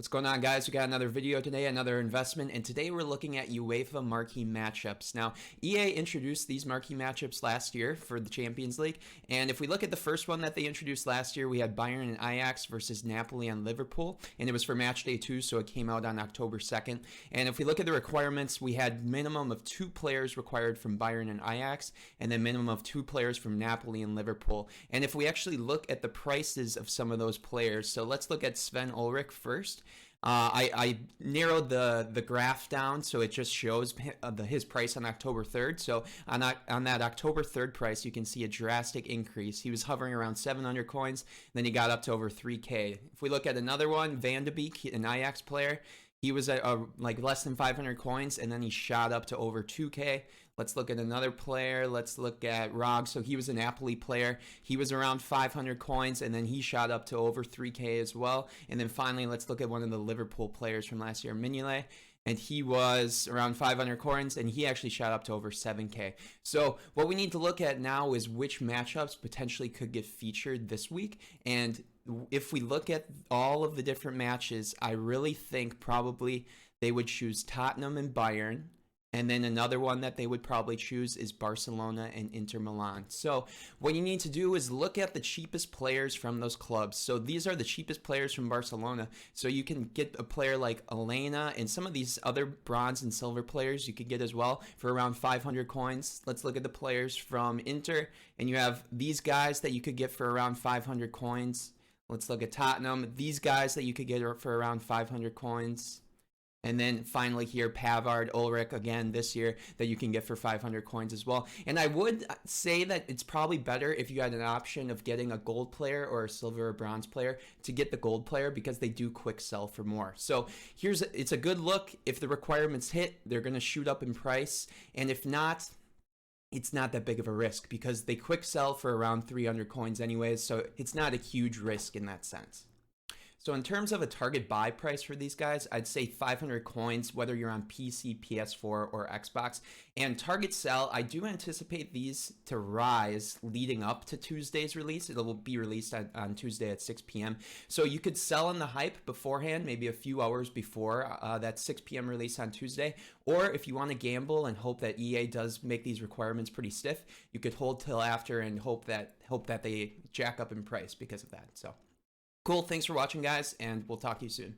What's going on, guys? We got another video today, another investment, and today we're looking at UEFA marquee matchups. Now, EA introduced these marquee matchups last year for the Champions League, and if we look at the first one that they introduced last year, we had Bayern and Ajax versus Napoli and Liverpool, and it was for Matchday 2, so it came out on October 2nd. And if we look at the requirements, we had minimum of 2 players required from Bayern and Ajax, and then minimum of 2 players from Napoli and Liverpool. And if we actually look at the prices of some of those players, so let's look at Sven Ulrich first. I narrowed the graph down so it just shows his price on October 3rd. So on that October 3rd price, you can see a drastic increase. He was hovering around 700 coins, then he got up to over 3K. If we look at another one, Van de Beek, an Ajax player, he was at like less than 500 coins, and then he shot up to over 2K. Let's look at another player. Let's look at Rog. So he was a Napoli player. He was around 500 coins, and then he shot up to over 3K as well. And then finally, let's look at one of the Liverpool players from last year, Mignolet. And he was around 500 coins, and he actually shot up to over 7K. So what we need to look at now is which matchups potentially could get featured this week. And if we look at all of the different matches, I really think probably they would choose Tottenham and Bayern. And then another one that they would probably choose is Barcelona and Inter Milan. So what you need to do is look at the cheapest players from those clubs. So these are the cheapest players from Barcelona. So you can get a player like Elena and some of these other bronze and silver players you could get as well for around 500 coins. Let's look at the players from Inter, and you have these guys that you could get for around 500 coins. Let's look at Tottenham. These guys that you could get for around 500 coins. And then finally here, Pavard, Ulrich, again this year, that you can get for 500 coins as well. And I would say that it's probably better if you had an option of getting a gold player or a silver or bronze player to get the gold player, because they do quick sell for more. So it's a good look. If the requirements hit, they're going to shoot up in price. And if not, it's not that big of a risk because they quick sell for around 300 coins anyways. So it's not a huge risk in that sense. So in terms of a target buy price for these guys, I'd say 500 coins, whether you're on PC, PS4, or Xbox. And target sell, I do anticipate these to rise leading up to Tuesday's release. It'll be released on Tuesday at 6 p.m. So you could sell in the hype beforehand, maybe a few hours before that 6 p.m. release on Tuesday. Or if you want to gamble and hope that EA does make these requirements pretty stiff, you could hold till after and hope that they jack up in price because of that. So cool. Thanks for watching, guys, and we'll talk to you soon.